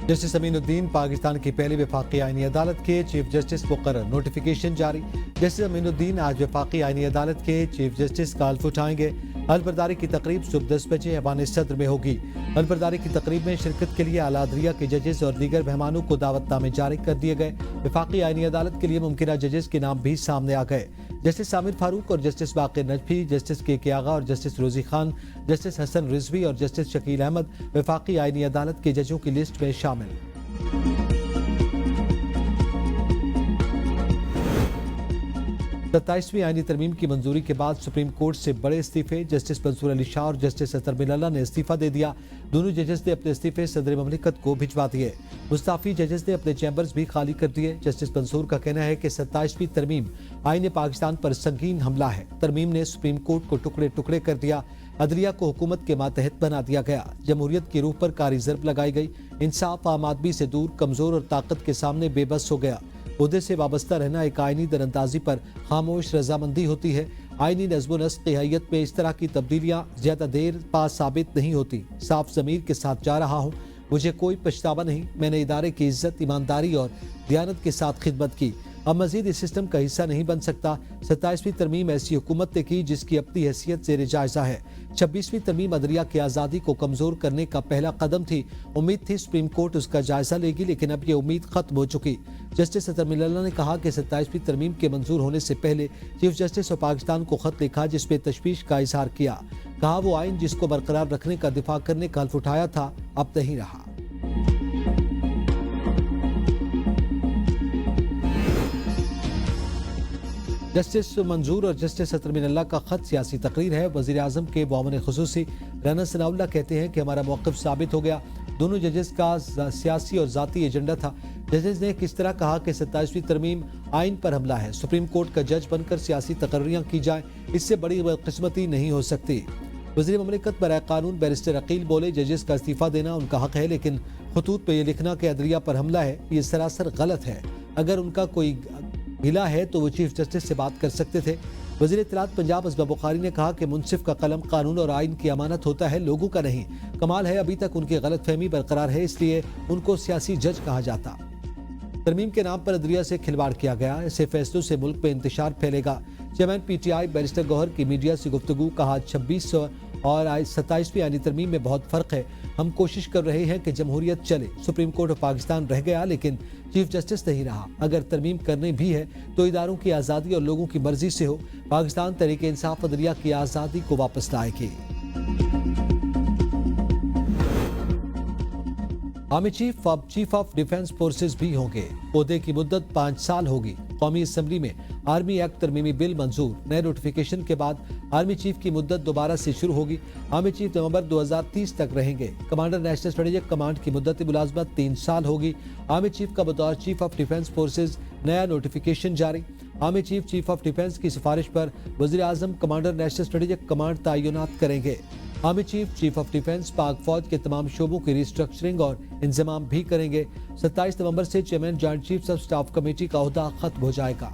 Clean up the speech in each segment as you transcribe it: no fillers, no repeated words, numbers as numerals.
Justice Aminuddin Pakistan की पहली वफाकी आईनी अदालत के चीफ जस्टिस मुकर्रर, नोटिफिकेशन जारी। जस्टिस अमीनुद्दीन आज वफाकी आईनी अदालत के चीफ जस्टिस का हल्फ उठाएंगे। अलबरदारी की तकरीब सुबह 10 बजे ऐवान सदर में होगी। अलबरदारी की तकरीब में शिरकत के लिए आला अदलिया के जजेस और दीगर मेहमानों को दावतनामे जारी कर दिए गए। वफाकी आईनी अदालत के लिए मुमकिन जजेस के नाम भी सामने आ गए। जस्टिस आमिर फारूक और जस्टिस बाक़िर नजफी, जस्टिस के आगा और जस्टिस रोजी खान, जस्टिस हसन रिजवी और जस्टिस शकील अहमद वफाकी आईनी अदालत के जजों की लिस्ट में शामिल। 27वीं आईनी तरमीम की मंजूरी के बाद सुप्रीम कोर्ट से बड़े इस्तीफे। जस्टिस मंसूर अली शाह और जस्टिस अतर मिल्ला ने इस्तीफा दे दिया। दोनों जजेस ने अपने इस्तीफे सदर ममलिकत को भिजवा दिए। मुस्ताफी जजेस ने अपने चैम्बर्स भी खाली कर दिए। जस्टिस मंसूर का कहना है कि 27वीं तरमीम आईन पाकिस्तान पर संगीन हमला है। तरमीम ने सुप्रीम कोर्ट को टुकड़े टुकड़े कर दिया। अदलिया को हुकूमत के मातहत बना दिया गया। जमहूरियत की रूह पर कारी ज़रब लगाई गई। इंसाफ आम आदमी से दूर, कमजोर और ताकत के सामने बेबस हो गया। उहदे से वाबस्ता रहना एक आईनी दरअंदाजी पर खामोश रजामंदी होती है। आईनी नज़्म नस्क़ की हैयत में इस तरह की तब्दीलियाँ ज्यादा देर पास साबित नहीं होती। साफ ज़मीर के साथ जा रहा हूँ, मुझे कोई पछतावा नहीं। मैंने इदारे की इज्जत, ईमानदारी और दियानत के साथ खिदमत की। अब मजीद इस सिस्टम का हिस्सा नहीं बन सकता। 27वीं तरमीम ऐसी हुकूमत ने की जिसकी अपनी हैसियत ज़ेर जायजा है। 26वीं तरमीम अदलिया की आज़ादी को कमज़ोर करने का पहला कदम थी। उम्मीद थी सुप्रीम कोर्ट उसका जायजा लेगी, लेकिन अब यह उम्मीद खत्म हो चुकी। जस्टिस अतर मिल्ला ने कहा कि 27वीं तरमीम के मंजूर होने से पहले चीफ जस्टिस और पाकिस्तान को खत लिखा जिसमें तशवीश का इजहार किया। कहा वो आइन जिसको बरकरार रखने का दिफा करने का हल्फ उठाया था, अब नहीं रहा। जस्टिस मंजूर और जस्टिस अतर मिल्ला का खत सियासी तकरीर है। वज़ीर आज़म के मुआविन खुसूसी राना सनाउल्लाह कहते हैं कि हमारा मौक़िफ़ साबित हो गया। दोनों जजेस का सियासी और ज़ाती एजेंडा था। जजेस ने किस तरह कहा कि 27वीं तरमीम आइन पर हमला है। सुप्रीम कोर्ट का जज बनकर सियासी तकर्रियाँ की जाए, इससे बड़ी बदकिस्मती नहीं हो सकती। वज़ीर ममलिकत बराए कानून बैरिस्टर अकील बोले, जजेस का इस्तीफ़ा देना उनका हक है, लेकिन खतूत पर यह लिखना कि अदलिया पर हमला है, ये सरासर गलत है। अगर उनका कोई गिला है तो वो चीफ जस्टिस से बात कर सकते थे। वज़ीर इत्तलात पंजाब असबा बुखारी ने कहा कि मुनसिफ का कलम कानून और आइन की अमानत होता है, लोगों का नहीं। कमाल है अभी तक उनकी गलतफहमी बरकरार है, इसलिए उनको सियासी जज कहा जाता। तरमीम के नाम पर अदलिया से खिलवाड़ किया गया। ऐसे फैसलों से मुल्क में इंतशार फैलेगा। चेयरमैन PTI बैरिस्टर गौहर की मीडिया से गुफ्तगू, कहा 26 और 27वीं आईनी तरमीम में बहुत फ़र्क है। हम कोशिश कर रहे हैं कि जमहूरियत चले। सुप्रीम कोर्ट ऑफ पाकिस्तान रह गया, लेकिन चीफ जस्टिस नहीं रहा। अगर तरमीम करनी भी है तो इदारों की आज़ादी और लोगों की मर्जी से हो। पाकिस्तान तहरीक इंसाफ अदलिया की आज़ादी को वापस लाएगी। आर्मी चीफ अब चीफ ऑफ डिफेंस फोर्सेज भी होंगे। ओहदे की मुद्दत 5 साल होगी। कौमी असम्बली में आर्मी एक्ट तरमीमी बिल मंजूर। नए नोटिफिकेशन के बाद आर्मी चीफ की मुद्दत दोबारा से शुरू होगी। आर्मी चीफ नवंबर 2030 तक रहेंगे। कमांडर नेशनल स्ट्रेटेजिक कमांड की मुद्दत मुलाजमत 3 साल होगी। आर्मी चीफ का बतौर चीफ ऑफ डिफेंस फोर्सेज नया नोटिफिकेशन जारी। आर्मी चीफ ऑफ डिफेंस की सिफारिश पर वज़ीर आज़म कमांडर नेशनल स्ट्रेटेजिक कमांड तैनात करेंगे। आर्मी चीफ ऑफ डिफेंस पाक फौज के तमाम शोबों की रिस्ट्रक्चरिंग और इंतजाम भी करेंगे। 27 नवंबर से chairman joint chiefs of staff committee का ओहदा खत्म हो जाएगा।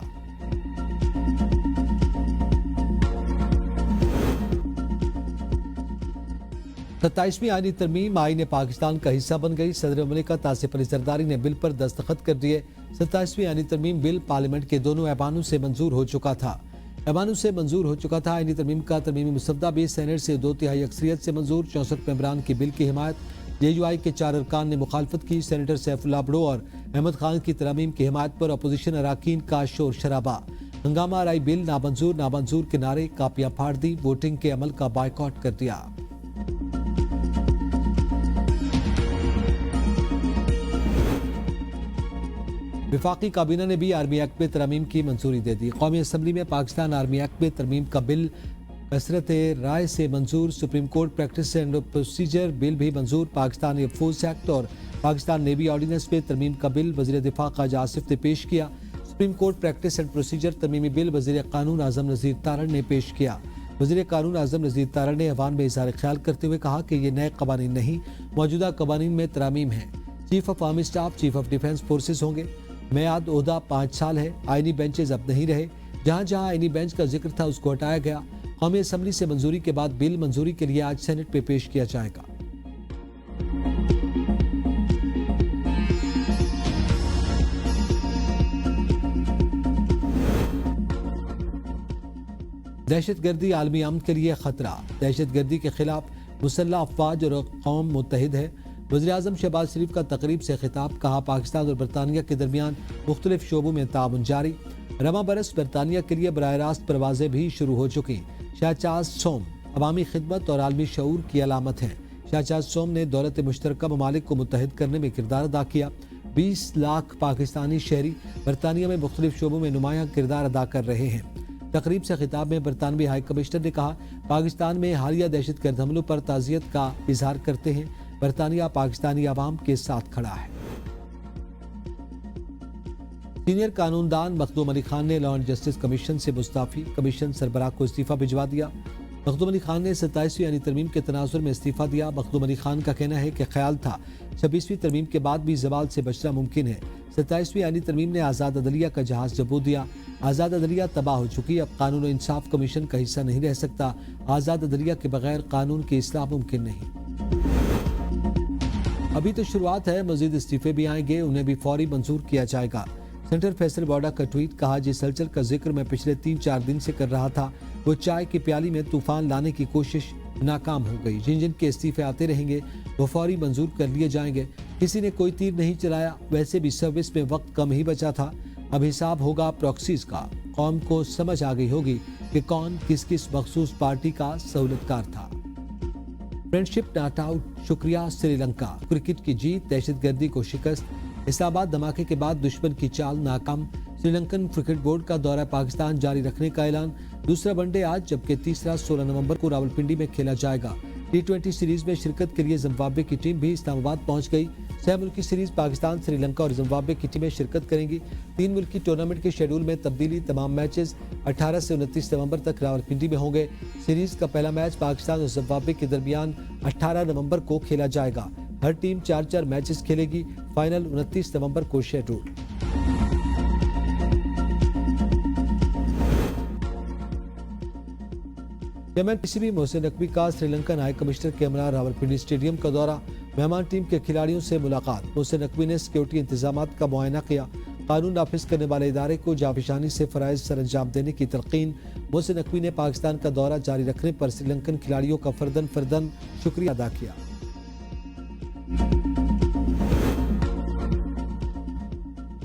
सत्ताईसवीं आईनी तरमीम आईन पाकिस्तान का हिस्सा बन गई। सदर ममलिकत आसिफ अली जरदारी ने बिल पर दस्तखत कर दिए। 27वीं आईनी तरमीम बिल पार्लियामेंट के दोनों ऐवानों से मंजूर हो चुका था। आईनी तरमीम का तरमीमी मुसद्दा भी सेनेट से 2/3 अक्सरियत से मंजूर। 64 मेंबरान की बिल की हिमायत। JUI के 4 अरकान ने मुखालफत की। सेनेटर सैफुल्लाह बड़ो और अहमद खान की तरमीम की हिमायत पर अपोजिशन अराकीन का शोर शराबा। हंगामा राय बिल नामंजूर के नारे, कापियां फाड़ दी, वोटिंग के अमल का बायकॉट कर दिया। विफाकी काबीना ने भी आर्मी एक्ट में तरमीम की मंजूरी दे दी। कौमी असम्बली में पाकिस्तान आर्मी एक्ट में तरमीम का बिल कसरत राय से मंजूर। Supreme Court practice and procedure bill भी मंजूर। पाकिस्तान एयरफोर्स एक्ट और पाकिस्तान नेवी ऑर्डिनेंस में तरमीम का बिल वज़ीर दिफा ख्वाजा आसिफ ने पेश किया। Supreme Court practice and procedure तरमीमी बिल वज़ीर कानून आज़म नज़ीर तारण ने पेश किया। वज़ीर कानून आज़म नज़ीर तारण ने अवाम में इज़हार ख्याल करते हुए कहा कि ये नए कवानीन नहीं, मौजूदा कवानीन में तरामीम है। Chief of army staff chief of defence forces होंगे। मियाद ओहदा 5 साल है। आईनी बेंचेज अब नहीं रहे। जहाँ जहाँ आईनी बेंच का जिक्र था उसको हटाया गया। कौमी असम्बली से मंजूरी के बाद बिल मंजूरी के लिए आज सेनेट में पेश किया जाएगा। दहशतगर्दी आलमी अमन के लिए खतरा, दहशतगर्दी के खिलाफ मुसल्लह अफवाज और कौम मुत्तहिद है। वज़ीर-ए-आज़म शहबाज शरीफ का तकरीब से खिताब, कहा पाकिस्तान और बरतानिया के दरमियान मुख्तलिफ शोबों में ताउन जारी। रवा बरस बरतानिया के लिए बराह रास्त परवाजें भी शुरू हो चुकी। शहजाद सोम अवामी खिदमत और आलमी शऊर की अलामत है। शहजाद सोम ने दौलत मुश्तरका ममालिक को मुत्तहिद करने में किरदार अदा किया। 20 लाख पाकिस्तानी शहरी बरतानिया में मुख्तलिफ शोबों में नुमायां किरदार अदा कर रहे हैं। तकरीब से खिताब में बरतानवी हाई कमिश्नर ने कहा, पाकिस्तान में हालिया दहशतगर्द हमलों पर ताज़ियत का इजहार करते हैं। बरतानिया पाकिस्तानी आवाम के साथ खड़ा है। सीनियर कानूनदान मखदूम अली खान ने लॉ एंड जस्टिस कमीशन से मुस्ताफी, कमीशन सरबराह को इस्तीफा भिजवा दिया। मखदूम अली खान ने 27वीं यानी तरमीम के तनाजुर में इस्तीफा दिया। मखदूम अली खान का कहना है कि ख्याल था 26वीं तरमीम के बाद भी जवाल से बचना मुमकिन है। 27वीं यानी तरमीम ने आज़ाद अदलिया का जहाज डुबो दिया। आज़ाद अदलिया तबाह हो चुकी, अब कानून और इंसाफ कमीशन का हिस्सा नहीं रह सकता। आज़ाद अदलिया के बगैर कानून की इस्लाह मुमकिन नहीं। अभी तो शुरुआत है, मजीद इस्तीफे भी आएंगे, उन्हें भी फौरी मंजूर किया जाएगा। सेंटर फैसल बॉर्डा का ट्वीट, कहा जिस हलचल का जिक्र मैं पिछले 3-4 दिन से कर रहा था वो चाय की प्याली में तूफान लाने की कोशिश नाकाम हो गई। जिन जिन के इस्तीफे आते रहेंगे वो फौरी मंजूर कर लिए जाएंगे। किसी ने कोई तीर नहीं चलाया, वैसे भी सर्विस में वक्त कम ही बचा था। अब हिसाब होगा प्रॉक्सीज का। कौम को समझ आ गई होगी कि कौन किस किस मखसूस पार्टी का सहूलतकार था। फ्रेंडशिप नॉट आउट, शुक्रिया श्रीलंका। क्रिकेट की जीत, दहशतगर्दी को शिकस्त। इस्लामाबाद धमाके के बाद दुश्मन की चाल नाकाम। श्रीलंकन क्रिकेट बोर्ड का दौरा पाकिस्तान जारी रखने का ऐलान। दूसरा वनडे आज, जबकि तीसरा 16 नवंबर को रावलपिंडी में खेला जाएगा। T20 सीरीज में शिरकत के लिए जिम्बाब्वे की टीम भी इस्लामाबाद पहुंच गई। 6 मुल्की सीरीज पाकिस्तान, श्रीलंका और जिम्बाब्वे की टीमें शिरकत करेंगी। 3 मुल्की टूर्नामेंट के शेड्यूल में तब्दीली, तमाम मैचेस 18 से 29 नवंबर तक रावलपिंडी में होंगे। सीरीज का पहला मैच पाकिस्तान और जिम्बाब्वे के दरमियान 18 नवंबर को खेला जाएगा। हर टीम 4-4 मैचेस खेलेगी। फाइनल 29 नवंबर को schedule. Chairman PCB Mohsin Naqvi का श्रीलंकन हाई कमिश्नर के हमरा रावलपिंडी स्टेडियम का दौरा। मेहमान टीम के खिलाड़ियों से मुलाकात। मोहसिन नकवी ने सिक्योरिटी इंतजामात का मुआयना किया। कानून नाफिज करने वाले इदारे को जाफिशानी से फराइज सर अंजाम देने की तलकीन। मोहसिन नकवी ने पाकिस्तान का दौरा जारी रखने पर श्रीलंकन खिलाड़ियों का फर्दन शुक्रिया अदा किया।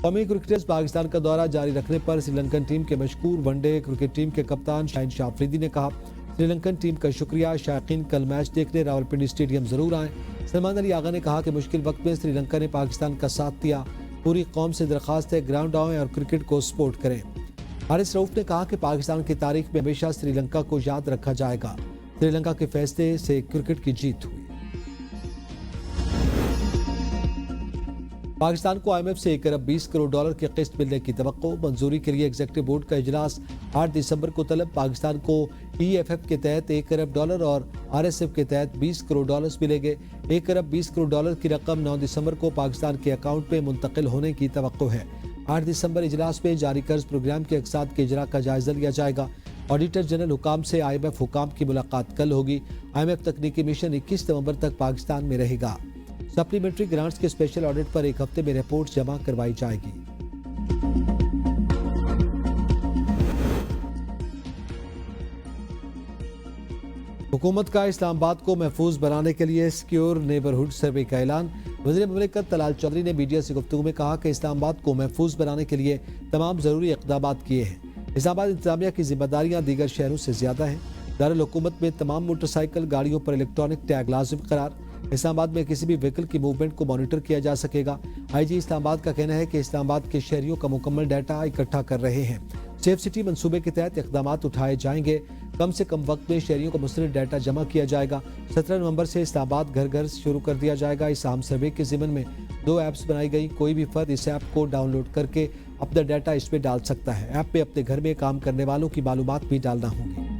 कौमी क्रिकेटर्स पाकिस्तान का दौरा जारी रखने पर श्रीलंकन टीम के मशहूर वनडे क्रिकेट टीम के कप्तान शाहीन शाह अफरीदी ने कहा, श्रीलंकन टीम का शुक्रिया। शायकीन कल मैच देखने रावलपिंडी स्टेडियम जरूर आए। सलमान अली आगा ने कहा कि मुश्किल वक्त में श्रीलंका ने पाकिस्तान का साथ दिया। पूरी कौम से दरख्वास्त है ग्राउंड आएं और क्रिकेट को सपोर्ट करें। हारिस रऊफ ने कहा कि पाकिस्तान की तारीख में हमेशा श्रीलंका को याद रखा जाएगा। श्रीलंका के फैसले से क्रिकेट की जीत हुई। पाकिस्तान को IMF से 1 अरब 20 करोड़ डॉलर की किस्त मिलने की तवक्को। मंजूरी के लिए एग्जीक्यूटिव बोर्ड का इजलास 8 दिसंबर को तलब। पाकिस्तान को EFF के तहत 1 अरब डॉलर और RSF के तहत 20 करोड़ डॉलर मिलेंगे। 1 अरब 20 करोड़ डॉलर की रकम 9 दिसंबर को पाकिस्तान के अकाउंट में मुंतकिल होने की तवक्को है। 8 दिसंबर इजलास में जारी कर्ज प्रोग्राम के अक़साद के इजरा का जायजा लिया जाएगा। ऑडिटर जनरल हुकाम से IMF हुकाम की मुलाकात कल होगी। IMF तकनीकी मिशन 21 नवंबर तक पाकिस्तान में रहेगा। सप्लीमेंट्री ग्रांट्स के स्पेशल ऑडिट पर 1 हफ्ते में रिपोर्ट जमा करवाई जाएगी। हुकूमत का इस्लामाबाद को महफूज बनाने के लिए सिक्योर नेबरहुड सर्वे का ऐलान। वज़ीर मुमलिकत तलाल चौधरी ने मीडिया से गुफ्तगू में कहा कि इस्लामाबाद को महफूज बनाने के लिए तमाम ज़रूरी इक़दाम किए हैं। इस्लामाबाद इंतजामिया की जिम्मेदारियाँ दीगर शहरों से ज़्यादा हैं। दारुल हुकूमत में तमाम मोटरसाइकिल गाड़ियों पर इलेक्ट्रॉनिक टैग लाजिम करार। इस्लामाबाद में किसी भी व्हीकल की मूवमेंट को मॉनिटर किया जा सकेगा। IG इस्लामाबाद का कहना है कि इस्लामाबाद के शहरियों का मुकम्मल डाटा इकट्ठा कर रहे हैं। सेफ सिटी मंसूबे के तहत इक़दाम उठाए जाएंगे। कम से कम वक्त में शहरियों का मुस्तनिद डाटा जमा किया जाएगा। 17 नवंबर से इस्लामाबाद घर घर शुरू कर दिया जाएगा। इस अहम सर्वे के ज़िम्मन में 2 ऐप्स बनाई गई। कोई भी फर्द इस ऐप को डाउनलोड करके अपना डाटा इसमें डाल सकता है। ऐप में अपने घर में काम करने वालों की मालूमात भी डालना होगी।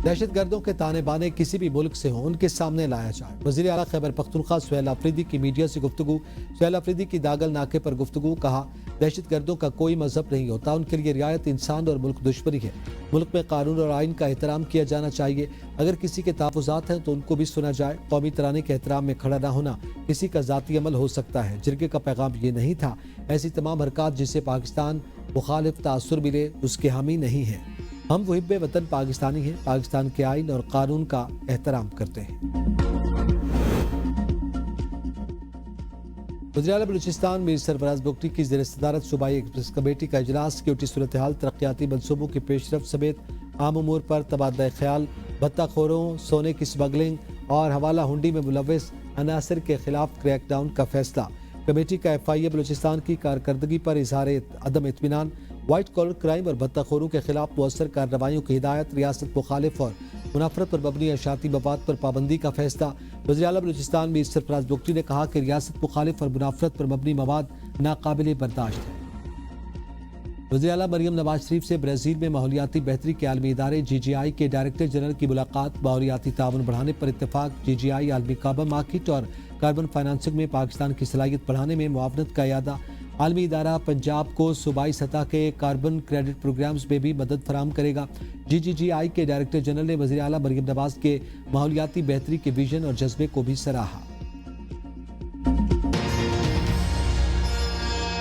दहशतगर्दों के ताने बाने किसी भी मुल्क से हों उनके सामने लाया जाए। वज़ीर आला खैबर पख्तूनख्वा सुहेल अफरीदी की मीडिया से गुफ्तगू। सुहेल अफरीदी की दागल नाके पर गुफ्तगू। कहा, दहशतगर्दों का कोई मजहब नहीं होता, उनके लिए रियायत इंसान और मुल्क दुश्मनी है। मुल्क में कानून और आइन का एहतराम किया जाना चाहिए। अगर किसी के तहफ़्फ़ुज़ात हैं तो उनको भी सुना जाए। कौमी तराने के एहतराम में खड़ा न होना किसी का ज़ाती अमल हो सकता है। जिरगे का पैगाम ये नहीं था। ऐसी तमाम हरकत जिससे पाकिस्तान मुखालिफ तासुर मिले उसके हामी नहीं है। हम मुहिब्बे वतन पाकिस्तानी हैं, पाकिस्तान के आइन और कानून का एहतराम करते हैं। वज़ीर आला बलूचिस्तान मीर सरफराज बुगटी की ज़ेर सदारत सूबाई एक्सप्रेस कमेटी का इजलास क्यूटी सूरत हाल, तरक्याती मनसूबों की पेशरफ समेत आम उमूर पर तबादला ख्याल, भत्ताखोरों, सोने की स्मगलिंग और हवाला हुंडी में मुलव्वस अनासर के खिलाफ क्रैकडाउन का फैसला। कमेटी का FIA बलूचिस्तान की कारकर्दगी पर इजहार अदम इत्मीनान, वाइट कॉलर क्राइम और भत्ताखोरों के खिलाफ मुअस्सर कार्रवाइयों की हिदायत, रियासत मुखालिफ और मुनाफरत पर मबनी अशाती मवाद पर पाबंदी का फैसला। वज़ीर आला बलूचिस्तान मीर सरफराज बुगटी ने कहा कि रियासत मुखालिफ और मुनाफरत पर मबनी मवाद नाकाबिले बर्दाश्त है। वज़ीर आला मरियम नवाज शरीफ से ब्राज़ील में माहौलियाती बेहतरी के आलमी इदारे GGI के डायरेक्टर जनरल की मुलाकात। माहौलियाती ताउन बढ़ाने पर इत्तेफाक। GGI आलमी कार्बन मार्केट और कार्बन फाइनेंसिंग में पाकिस्तान की सलाहियत बढ़ाने में मुआवनत का इरादा। आलमी इदारा पंजाब को सूबाई सतह के कार्बन क्रेडिट प्रोग्राम्स में भी मदद फराम करेगा। GGI के डायरेक्टर जनरल ने वज़ीर आला मरियम नवाज के माहौलियाती बेहतरी के विजन और जज्बे को भी सराहा।